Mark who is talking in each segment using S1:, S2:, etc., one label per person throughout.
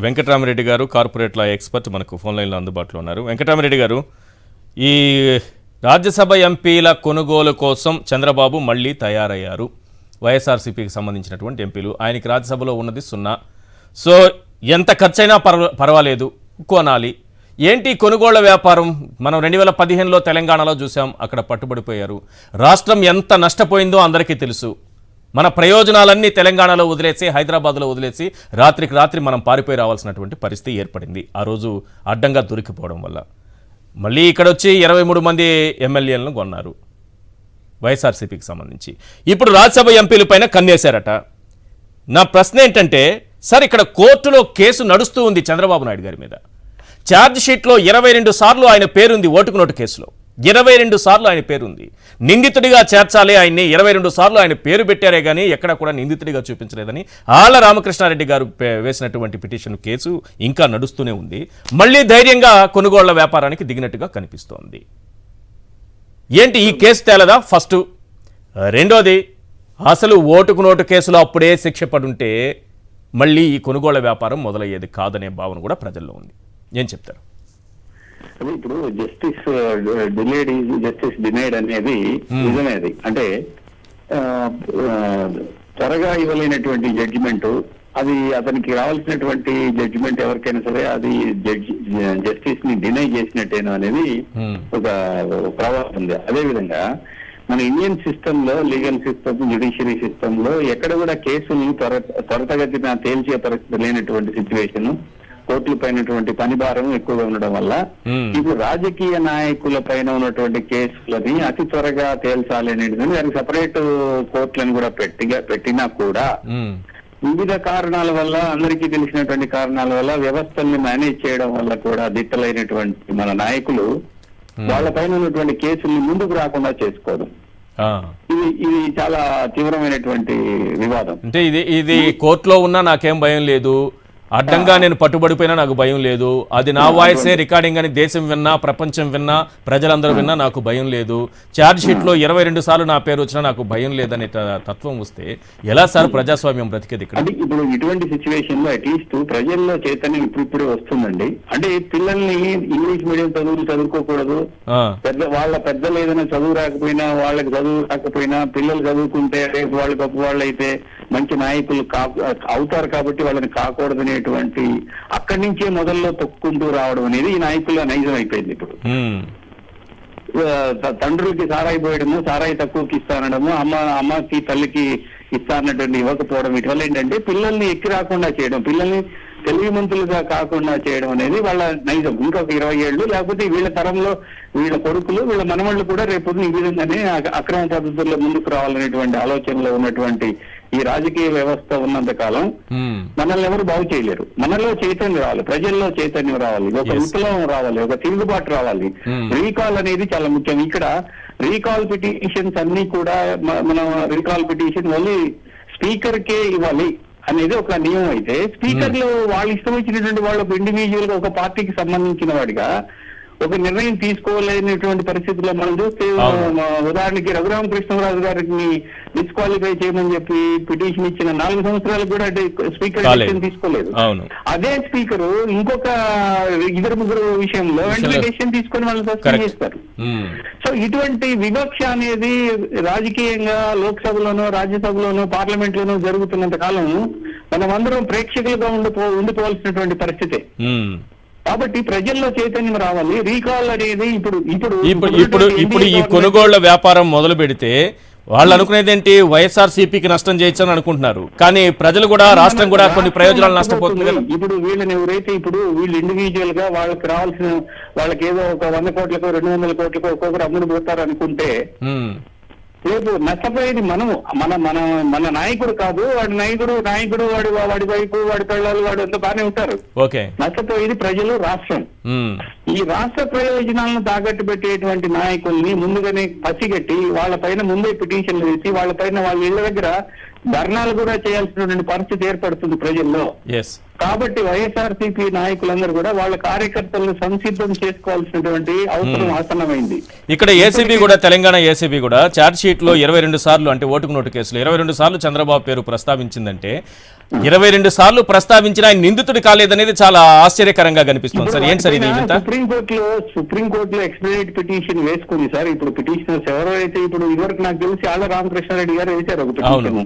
S1: వెంకటరామరెడ్డి గారు corporate law expert మనకు phone లైన్లో అందుబాటులో ఉన్నారు. వెంకటరామరెడ్డి గారు, ఈ రాజ్యసభ ఎంపీల కొనుగోలు కోసం చంద్రబాబు మళ్ళీ తయారయ్యారు. వైఎస్ఆర్సీపీకి సంబంధించినటువంటి ఎంపీలు, ఆయనకి రాజ్యసభలో ఉన్నది 0. సో ఎంత ఖర్చైనా పర్వాలేదు కొనాలి. ఏంటి కొనుగోళ్ల వ్యాపారం? మనం 2015లో తెలంగాణలో చూసాం, అక్కడ పట్టుబడిపోయారు. రాష్ట్రం ఎంత నష్టపోయిందో అందరికీ తెలుసు. మన ప్రయోజనాలన్నీ తెలంగాణలో వదిలేసి, హైదరాబాద్లో వదిలేసి రాత్రికి రాత్రి మనం పారిపోయి రావాల్సినటువంటి పరిస్థితి ఏర్పడింది. ఆ రోజు అడ్డంగా దొరికిపోవడం వల్ల మళ్ళీ ఇక్కడ వచ్చి 23 మంది ఎమ్మెల్యేలను కొన్నారు వైఎస్ఆర్సీపీకి సంబంధించి. ఇప్పుడు రాజ్యసభ ఎంపీల పైన కన్నేశారట. నా ప్రశ్న ఏంటంటే, సార్ ఇక్కడ కోర్టులో కేసు నడుస్తూ ఉంది చంద్రబాబు నాయుడు గారి మీద. ఛార్జ్ షీట్లో 22 సార్లు ఆయన పేరుంది. ఓటుకు నోటు కేసులో 22 సార్లు ఆయన పేరుంది. నిందితుడిగా చేర్చాలి ఆయన్ని, 22 సార్లు ఆయన పేరు పెట్టారే కానీ ఎక్కడ కూడా నిందితుడిగా చూపించలేదని ఆళ్ల రామకృష్ణారెడ్డి గారు వేసినటువంటి పిటిషన్ కేసు ఇంకా నడుస్తూనే ఉంది. మళ్ళీ ధైర్యంగా కొనుగోళ్ల వ్యాపారానికి దిగినట్టుగా కనిపిస్తోంది. ఏంటి ఈ కేసు తేలదా? ఫస్ట్. రెండోది, అసలు ఓటుకు నోటు కేసులో అప్పుడే శిక్ష పడుంటే మళ్ళీ ఈ కొనుగోళ్ల వ్యాపారం మొదలయ్యేది కాదనే భావన కూడా ప్రజల్లో ఉంది. ఏం చెప్తారు?
S2: ఇప్పుడు జస్టిస్ డిలేడ్ జస్టిస్ డినైడ్ అనేది నిజమేది. అంటే త్వరగా ఇవ్వలేనటువంటి జడ్జిమెంట్, అది అతనికి రావాల్సినటువంటి జడ్జిమెంట్ ఎవరికైనా సరే అది జస్టిస్ ని డినై చేసినట్టేనా అనేది ఒక ప్రభావం ఉంది. అదేవిధంగా మన ఇండియన్ సిస్టమ్ లో, లీగల్ సిస్టమ్, జ్యుడిషియరీ సిస్టమ్ లో ఎక్కడ కూడా కేసుల్ని త్వరతగతిన తేల్చే పరిస్థితి లేనటువంటి సిచ్యువేషన్, కోర్టుల పైనటువంటి పని భారం ఎక్కువగా ఉండడం వల్ల ఇప్పుడు రాజకీయ నాయకుల పైన ఉన్నటువంటి కేసులని అతి త్వరగా తేల్చాలి అనేది దానికి సపరేట్ కోర్టులను కూడా పెట్టినా కూడా వివిధ కారణాల వల్ల, అందరికీ తెలిసినటువంటి కారణాల వల్ల, వ్యవస్థల్ని మేనేజ్ చేయడం వల్ల కూడా దిట్టలైనటువంటి మన నాయకులు వాళ్ళ పైన ఉన్నటువంటి కేసుల్ని ముందుకు రాకుండా చేసుకోవడం, ఇది చాలా తీవ్రమైనటువంటి వివాదం.
S1: అంటే ఇది కోర్టులో ఉన్నా నాకేం భయం లేదు, అడ్డంగా నేను పట్టుబడిపోయినా నాకు భయం లేదు, అది నా వాయిసే రికార్డింగ్ అని దేశం విన్నా, ప్రపంచం విన్నా, ప్రజలందరూ విన్నా నాకు భయం లేదు, ఛార్జ్ షీట్లో 22 సార్లు నా పేరు వచ్చినా నాకు భయం లేదనే తత్వం వస్తే ఎలా సార్ ప్రజాస్వామ్యం బ్రతికేది ఇక్కడ?
S2: ఇప్పుడు ఇటువంటి సిచ్యువేషన్ లో అట్లీస్ట్ ప్రజల్లో చైతన్యం ఇప్పుడు వస్తుందండి. అంటే పిల్లల్ని ఇంగ్లీష్ మీడియం చదువులు చదువుకోకూడదు, వాళ్ళ పెద్దలు ఏదైనా చదువు రాకపోయినా, వాళ్ళకి చదువు రాకపోయినా పిల్లలు చదువుకుంటే రేపు వాళ్ళు గొప్ప వాళ్ళు అయితే మంచి నాయకులు అవుతారు కాబట్టి వాళ్ళని కాకూడదనే అక్కడి నుంచే మొదల్లో తొక్కుంటూ రావడం అనేది ఈ నాయకుల నైజం అయిపోయింది. ఇప్పుడు తండ్రులకి సారాయి పోయడము, సారాయి తక్కువకి ఇస్తానడము, అమ్మకి తల్లికి ఇస్తానటువంటి ఇవ్వకపోవడం, ఇటువల్ల ఏంటంటే పిల్లల్ని ఎక్కి రాకుండా చేయడం, పిల్లల్ని తెలివిమంతులుగా కాకుండా చేయడం అనేది వాళ్ళ నైజం. ఇంకొక 20 ఏళ్ళు లేకపోతే వీళ్ళ తరంలో వీళ్ళ కొడుకులు, వీళ్ళ మనవాళ్ళు కూడా రేపు ఈ విధంగానే అక్రమ పద్ధతుల్లో ముందుకు రావాలనేటువంటి ఆలోచనలో ఉన్నటువంటి ఈ రాజకీయ వ్యవస్థ ఉన్నంత కాలం మనల్ని ఎవరు బాగు చేయలేరు. మనలో చైతన్యం రావాలి, ప్రజల్లో చైతన్యం రావాలి, ఒక విప్లవం రావాలి, ఒక తిరుగుబాటు రావాలి. రీకాల్ అనేది చాలా ముఖ్యం. ఇక్కడ రీకాల్ పిటిషన్స్ అన్ని కూడా మనం రీకాల్ పిటిషన్ ఓన్లీ స్పీకర్ కే ఇవ్వాలి అనేది ఒక నియమం అయితే, స్పీకర్లు వాళ్ళు ఇష్టం వచ్చినటువంటి వాళ్ళు ఒక ఇండివిజువల్ గా ఒక పార్టీకి సంబంధించిన వాడిగా ఒక నిర్ణయం తీసుకోలేనటువంటి పరిస్థితుల్లో మనం చూస్తే, ఉదాహరణకి రఘురామకృష్ణరాజు గారిని డిస్క్వాలిఫై చేయమని చెప్పి పిటిషన్ ఇచ్చిన 4 సంవత్సరాలకు కూడా స్పీకర్ డెసిషన్ తీసుకోలేదు. అదే స్పీకర్ ఇంకొక 2-3 విషయంలో వెంటనే డెసిషన్ తీసుకొని వాళ్ళు సస్పెండ్ చేస్తారు. సో ఇటువంటి వివక్ష అనేది రాజకీయంగా లోక్సభలోనూ, రాజ్యసభలోనూ, పార్లమెంట్ లోనూ జరుగుతున్నంత కాలం మనం అందరం ప్రేక్షకులుగా ఉండిపోవాల్సినటువంటి పరిస్థితి. కాబట్టి ప్రజల్లో చైతన్యం రావాలి. రీకాల్ అనేది
S1: ఇప్పుడు ఈ కొనుగోళ్ల వ్యాపారం మొదలు పెడితే వాళ్ళు అనుకునేది ఏంటి? వైఎస్ఆర్సీపీకి నష్టం చేయొచ్చని అనుకుంటున్నారు, కానీ ప్రజలు కూడా, రాష్ట్రం కూడా కొన్ని ప్రయోజనాలు నష్టపోతుంది కదా.
S2: ఇప్పుడు వీళ్ళని ఎవరైతే ఇప్పుడు వీళ్ళు ఇండివిజువల్ గా వాళ్ళకి రావాల్సిన, వాళ్ళకి ఏదో ఒక 100 కోట్లకో 200 కోట్లకో ఒక్కొక్కరు అమ్ముడు పోతారు అనుకుంటే రేపు నష్టపోయేది మనము. మన నాయకుడు కాదు, నాయకుడు వాడి వైపు, వాడి పిల్లలు, వాడు అంతా బాగానే ఉంటారు. నష్టపోయేది ప్రజలు, రాష్ట్రం. ఈ రాష్ట్ర ప్రయోజనాలను తాకట్టు పెట్టేటువంటి నాయకుల్ని ముందుగానే పసిగట్టి వాళ్ళ పైన ముందే పిటిషన్లు వేసి వాళ్ళ పైన వాళ్ళ ఇళ్ల దగ్గర ధర్నాలు కూడా చేయాల్సినటువంటి పరిస్థితి ఏర్పడుతుంది ప్రజల్లో. కాబట్టి వైఎస్ఆర్సీపీ నాయకులందరూ కూడా వాళ్ళ కార్యకర్తలను సంసిద్ధం చేసుకోవాల్సినటువంటి అవసరం ఆసన్నమైంది.
S1: ఇక్కడ ఏసీబీ కూడా, తెలంగాణ ఏసీబీ కూడా ఛార్జ్ షీట్ లో 22 సార్లు, అంటే ఓటుకు నోటు కేసులో 22 సార్లు చంద్రబాబు పేరు ప్రస్తావించిందంటే 22 సార్లు ప్రస్తావించిన ఆయన నిందితుడు కాలేదనేది చాలా ఆశ్చర్యకరంగా కనిపిస్తుంది సార్. ఏంటి సార్ ఇది?
S2: సుప్రీంకోర్టులో ఎక్స్ప్లెనేట్ పిటిషన్ వేసుకుంది సార్. ఇప్పుడు పిటిషనర్స్ ఎవరైతే ఇప్పుడు ఇదివరకు నాకు తెలిసి ఆళ్ళ రామకృష్ణారెడ్డి గారు వేశారు ఒక పిటిషన్.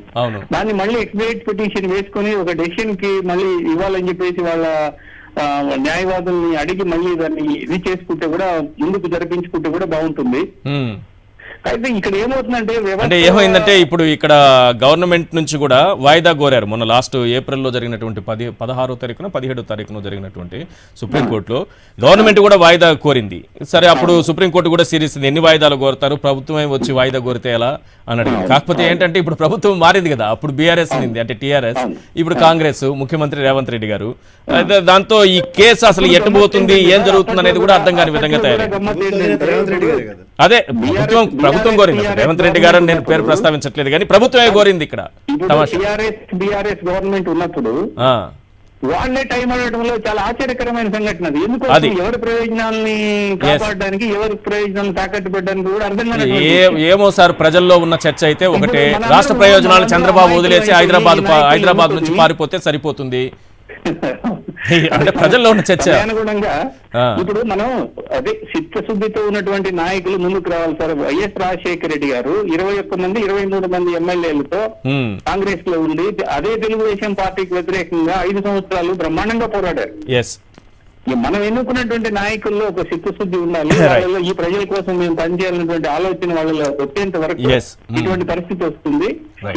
S2: దాన్ని మళ్ళీ ఎక్స్ప్లెనేట్ పిటిషన్ వేసుకుని ఒక డెసిషన్ కి మళ్ళీ ఇవ్వాలని చెప్పేసి వాళ్ళ న్యాయవాదుల్ని అడిగి మళ్ళీ దాన్ని ఇది చేసుకుంటే కూడా, ముందుకు జరిపించుకుంటే కూడా బాగుంటుంది. అయితే ఇక్కడ ఏమవుతుందంటే,
S1: అంటే ఏమైందంటే ఇప్పుడు ఇక్కడ గవర్నమెంట్ నుంచి కూడా వాయిదా కోరారు. మొన్న లాస్ట్ ఏప్రిల్లో జరిగినటువంటి 16వ తారీఖున 17వ తారీఖున జరిగినటువంటి సుప్రీంకోర్టులో గవర్నమెంట్ కూడా వాయిదా కోరింది. సరే, అప్పుడు సుప్రీంకోర్టు కూడా సీరియస్ ఎన్ని వాయిదాలు కోరుతారు, ప్రభుత్వమే వచ్చి వాయిదా కోరితే ఎలా అని అడిగింది. కాకపోతే ఏంటంటే ఇప్పుడు ప్రభుత్వం మారింది కదా, అప్పుడు బీఆర్ఎస్ ఉంది, అంటే టీఆర్ఎస్, ఇప్పుడు కాంగ్రెస్, ముఖ్యమంత్రి రేవంత్ రెడ్డి గారు. దాంతో ఈ కేసు అసలు ఎట్టుపోతుంది, ఏం జరుగుతుంది అనేది కూడా అర్థం కాని విధంగా తయారైంది. అదే ప్రభుత్వం కోరింది. రేవంత్ రెడ్డి గారు నేను పేరు ప్రస్తావించట్లేదు, కానీ ప్రభుత్వమే కోరింది. ఇక్కడ
S2: బీఆర్ఎస్ గవర్నమెంట్ ఉన్నప్పుడు వాళ్ళే టైం అడగడంలో చాలా ఆశ్చర్యకరమైన సంఘటన. ఎందుకు ఎవరి ప్రయోజనాల్ని కాపాడడానికి, ఎవరి ప్రయోజనాలను తాకట్టు పెట్టడానికి కూడా అర్థం కాదు.
S1: ఏమో సార్, ప్రజల్లో ఉన్న చర్చ అయితే ఒకటే, రాష్ట్ర ప్రయోజనాలు చంద్రబాబు వదిలేసి హైదరాబాద్ నుంచి పారిపోతే సరిపోతుంది అంటే ప్రజల్లో ఉన్న చర్చ.
S2: అనుగుణంగా ఇప్పుడు మనం అదే చిత్తశుద్ధితో ఉన్నటువంటి నాయకులు ముందుకు రావాలి సార్. వైఎస్ రాజశేఖర రెడ్డి గారు 21 మంది 23 మంది ఎమ్మెల్యేలతో కాంగ్రెస్ లో ఉండి అదే తెలుగుదేశం పార్టీకి వ్యతిరేకంగా 5 సంవత్సరాలు బ్రహ్మాండంగా పోరాడారు. మనం ఎన్నుకున్నటువంటి నాయకుల్లో ఒక చిత్తశుద్ధి ఉండాలి. వాళ్ళలో ఈ ప్రజల కోసం మేము పనిచేయాలన్నటువంటి ఆలోచన వాళ్ళలో వచ్చేంత వరకు ఇటువంటి పరిస్థితి వస్తుంది.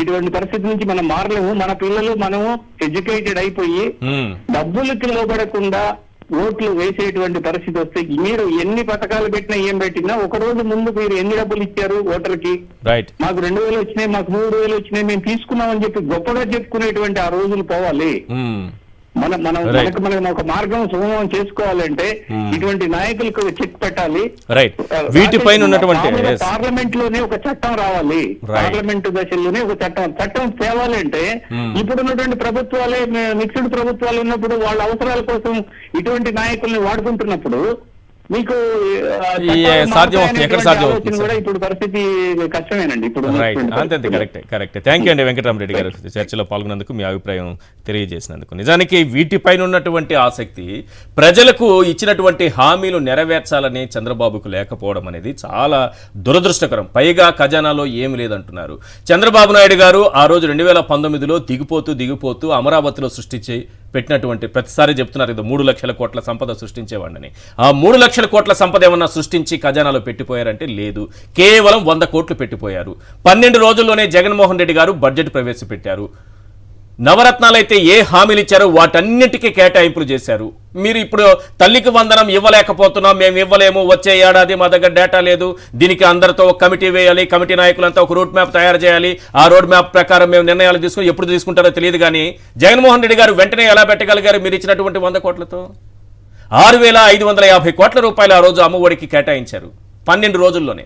S2: ఇటువంటి పరిస్థితి నుంచి మనం మారలేము. మన పిల్లలు మనము ఎడ్యుకేటెడ్ అయిపోయి డబ్బులకి లోబడకుండా ఓట్లు వేసేటువంటి పరిస్థితి వస్తే, మీరు ఎన్ని పథకాలు పెట్టినా ఏం పెట్టినా ఒక రోజు ముందు మీరు ఎన్ని డబ్బులు ఇచ్చారు ఓటర్కి, మాకు 2000 వచ్చినాయి, మాకు 3000 వచ్చినాయి, మేము తీసుకున్నామని చెప్పి గొప్పగా చెప్పుకునేటువంటి ఆ రోజులు పోవాలి. మనం ఒక మార్గం సుగమం చేసుకోవాలంటే ఇటువంటి నాయకులకు చెక్ పెట్టాలి.
S1: వీటిపైన ఉన్నటువంటి
S2: పార్లమెంట్ లోనే ఒక చట్టం రావాలి. పార్లమెంట్ దశల్లోనే ఒక చట్టం తేవాలంటే ఇప్పుడున్నటువంటి ప్రభుత్వాలే మిక్స్డ్ ప్రభుత్వాలు ఉన్నప్పుడు వాళ్ళ అవసరాల కోసం ఇటువంటి నాయకుల్ని వాడుకుంటున్నప్పుడు మీకు
S1: సాధ్యం ఎక్కడ సాధ్యం అవుతుంది
S2: కూడా ఇప్పుడు పరిస్థితి కష్టమేనండి. ఇప్పుడు
S1: అంతే కరెక్ట్. థ్యాంక్ యూ అండి వెంకటరామరెడ్డి గారు, చర్చలో పాల్గొన్నందుకు, మీ అభిప్రాయం తెలియజేసినందుకు. నిజానికి వీటిపైన ఉన్నటువంటి ఆసక్తి, ప్రజలకు ఇచ్చినటువంటి హామీలు నెరవేర్చాలని చంద్రబాబుకు లేకపోవడం అనేది చాలా దురదృష్టకరం. పైగా ఖజానాలో ఏమి లేదంటున్నారు చంద్రబాబు నాయుడు గారు. ఆ రోజు 2019లో దిగిపోతూ అమరావతిలో సృష్టించి పెట్టినటువంటి, ప్రతిసారి చెప్తున్నారు ఇది 3 లక్షల కోట్ల సంపద సృష్టించేవాడిని. ఆ 3 లక్షల కోట్ల సంపద ఏమన్నా సృష్టించి ఖజానాలో పెట్టిపోయారంటే లేదు, కేవలం 100 కోట్లు పెట్టిపోయారు. 12 రోజుల్లోనే జగన్మోహన్ రెడ్డి గారు బడ్జెట్ ప్రవేశపెట్టారు. నవరత్నాలైతే ఏ హామీలు ఇచ్చారో వాటన్నిటికీ కేటాయింపులు చేశారు. మీరు ఇప్పుడు తల్లికి వందనం ఇవ్వలేకపోతున్నాం, మేము ఇవ్వలేము, వచ్చే ఏడాది మా దగ్గర డేటా లేదు, దీనికి అందరితో ఒక కమిటీ వేయాలి, కమిటీ నాయకులంతా ఒక రూట్ మ్యాప్ తయారు చేయాలి, ఆ రోడ్ మ్యాప్ ప్రకారం మేము నిర్ణయాలు తీసుకుని ఎప్పుడు తీసుకుంటారో తెలియదు. కానీ జగన్మోహన్ రెడ్డి గారు వెంటనే ఎలా పెట్టగలిగారు మీరు ఇచ్చినటువంటి 100 కోట్లతో? 6,550 కోట్ల రూపాయలు ఆ రోజు అమ్మఒడికి కేటాయించారు 12 రోజుల్లోనే.